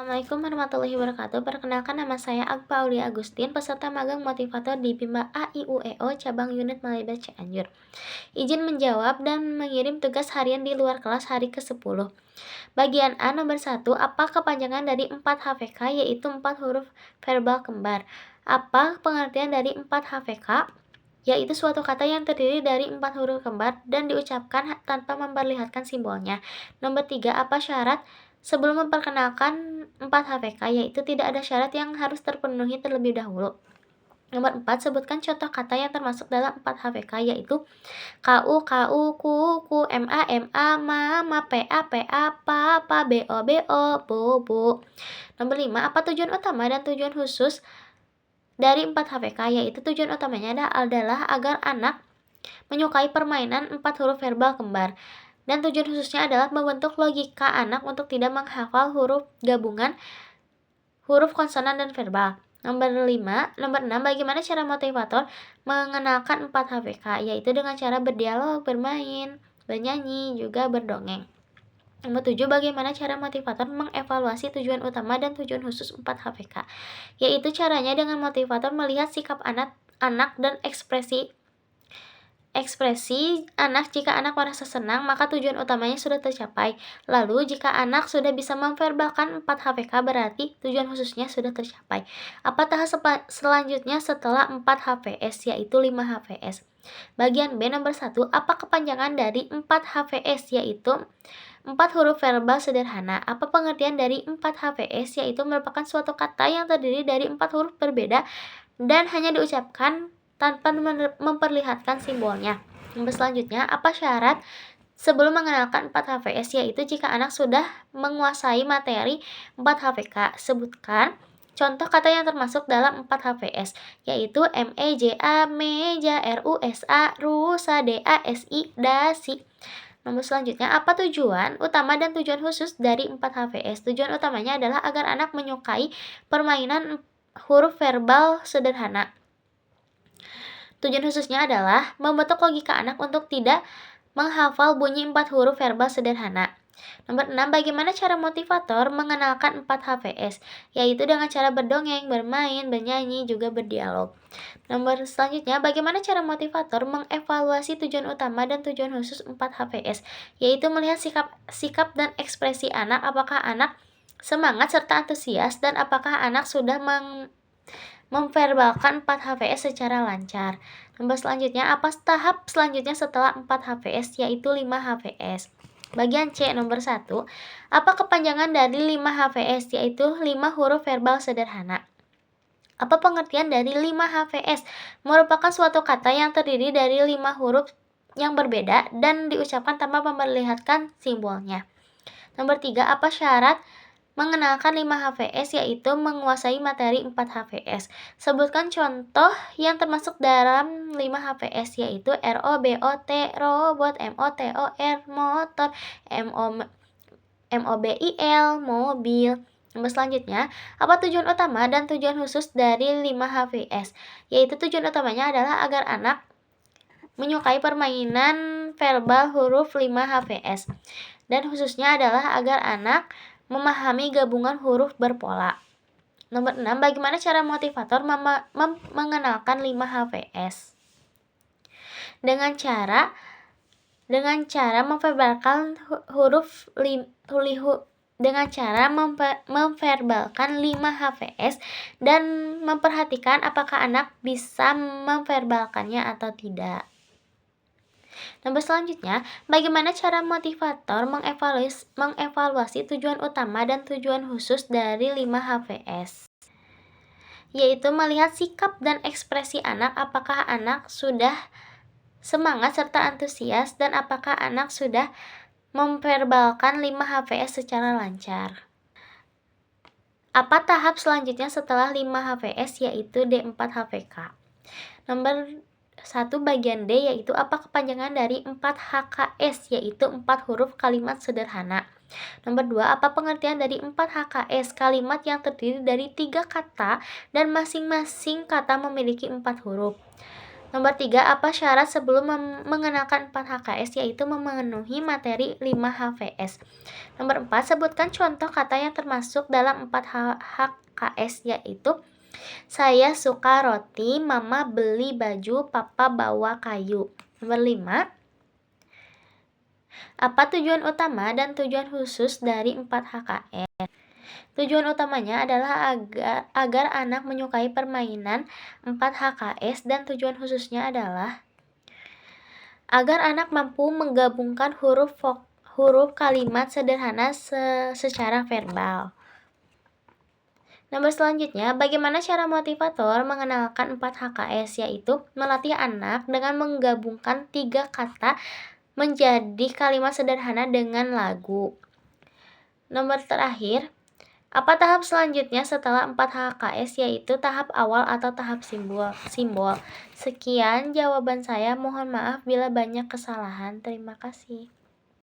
Assalamualaikum warahmatullahi wabarakatuh. Perkenalkan, nama saya Agpa Aulia Agustin, peserta magang motivator di Bima AIUEO Cabang Unit Malibet Cianjur. Izin menjawab dan mengirim tugas harian di luar kelas hari ke-10. Bagian A nomor 1, apa kepanjangan dari 4 HVK, yaitu 4 huruf verbal kembar? Apa pengertian dari 4 HVK? Yaitu suatu kata yang terdiri dari 4 huruf kembar dan diucapkan tanpa memperlihatkan simbolnya. Nomor 3, apa syarat sebelum memperkenalkan 4 HVK, yaitu tidak ada syarat yang harus terpenuhi terlebih dahulu. Nomor 4, sebutkan contoh kata yang termasuk dalam 4 HVK, yaitu KU, KU, KU, KU, MA, MA, MA, PA, PA, PA, BO, BO, BO, BO. Nomor 5, apa tujuan utama dan tujuan khusus dari 4 HVK, yaitu tujuan utamanya adalah agar anak menyukai permainan 4 huruf verbal kembar. Dan tujuan khususnya adalah membentuk logika anak untuk tidak menghafal huruf gabungan, huruf konsonan dan verbal. Nomor 6, bagaimana cara motivator mengenalkan 4 HVK, yaitu dengan cara berdialog, bermain, bernyanyi, juga berdongeng. Nomor 7, bagaimana cara motivator mengevaluasi tujuan utama dan tujuan khusus 4 HVK, yaitu caranya dengan motivator melihat sikap anak dan ekspresi anak. Jika anak merasa senang, maka tujuan utamanya sudah tercapai. Lalu, jika anak sudah bisa memverbalkan 4 HVK, berarti tujuan khususnya sudah tercapai. Apa tahap selanjutnya setelah 4 HVS, yaitu 5 HVS? Bagian B nomor 1, apa kepanjangan dari 4 HVS, yaitu 4 huruf verbal sederhana? Apa pengertian dari 4 HVS, yaitu merupakan suatu kata yang terdiri dari 4 huruf berbeda dan hanya diucapkan tanpa memperlihatkan simbolnya. Nomor selanjutnya, apa syarat sebelum mengenalkan 4 HVS, yaitu jika anak sudah menguasai materi 4 HVK. Sebutkan contoh kata yang termasuk dalam 4 HVS, yaitu meja, meja, rusa, rusa, dasi, dasi. Nomor selanjutnya, apa tujuan utama dan tujuan khusus dari 4 HVS? Tujuan utamanya adalah agar anak menyukai permainan huruf verbal sederhana. Tujuan khususnya adalah membentuk logika anak untuk tidak menghafal bunyi 4 huruf verbal sederhana. Nomor 6, bagaimana cara motivator mengenalkan 4 HVS, yaitu dengan cara berdongeng, bermain, bernyanyi, juga berdialog. Nomor selanjutnya, bagaimana cara motivator mengevaluasi tujuan utama dan tujuan khusus 4 HVS, yaitu melihat sikap dan ekspresi anak, apakah anak semangat serta antusias, dan apakah anak sudah memverbalkan 4 HVS secara lancar. Nomor selanjutnya, apa tahap selanjutnya setelah 4 HVS, yaitu 5 HVS? Bagian C nomor 1, apa kepanjangan dari 5 HVS, yaitu 5 huruf verbal sederhana? Apa pengertian dari 5 HVS? Merupakan suatu kata yang terdiri dari 5 huruf yang berbeda dan diucapkan tanpa memperlihatkan simbolnya. Nomor 3, apa syarat mengenalkan 5 HVS, yaitu menguasai materi 4 HVS. Sebutkan contoh yang termasuk dalam 5 HVS, yaitu ROBOT, robot, MOTOR, motor, MOBIL, mobil. Nomor selanjutnya, apa tujuan utama dan tujuan khusus dari 5 HVS? Yaitu tujuan utamanya adalah agar anak menyukai permainan verbal huruf 5 HVS. Dan khususnya adalah agar anak memahami gabungan huruf berpola. Nomor 6, bagaimana cara motivator mengenalkan 5 HVS? Dengan cara memverbalkan memverbalkan 5 HVS dan memperhatikan apakah anak bisa memverbalkannya atau tidak. Nomor selanjutnya, bagaimana cara motivator mengevaluasi tujuan utama dan tujuan khusus dari 5 HVS? Yaitu melihat sikap dan ekspresi anak, apakah anak sudah semangat serta antusias, dan apakah anak sudah memverbalkan 5 HVS secara lancar. Apa tahap selanjutnya setelah 5 HVS, yaitu D4 HVK? Nomor 1, bagian D, yaitu apa kepanjangan dari 4 HKS, yaitu 4 huruf kalimat sederhana. Nomor 2, apa pengertian dari 4 HKS, kalimat yang terdiri dari 3 kata dan masing-masing kata memiliki 4 huruf. Nomor 3, apa syarat sebelum mengenalkan 4 HKS, yaitu memenuhi materi 5 HVS. Nomor 4, sebutkan contoh kata yang termasuk dalam 4 HKS, yaitu saya suka roti, mama beli baju, papa bawa kayu. Nomor 5, apa tujuan utama dan tujuan khusus dari 4 HKS? Tujuan utamanya adalah agar anak menyukai permainan 4 HKS, dan tujuan khususnya adalah agar anak mampu menggabungkan huruf kalimat sederhana secara verbal. Nomor selanjutnya, bagaimana cara motivator mengenalkan 4 HKS, yaitu melatih anak dengan menggabungkan 3 kata menjadi kalimat sederhana dengan lagu. Nomor terakhir, apa tahap selanjutnya setelah 4 HKS, yaitu tahap awal atau tahap simbol. Sekian jawaban saya, mohon maaf bila banyak kesalahan. Terima kasih.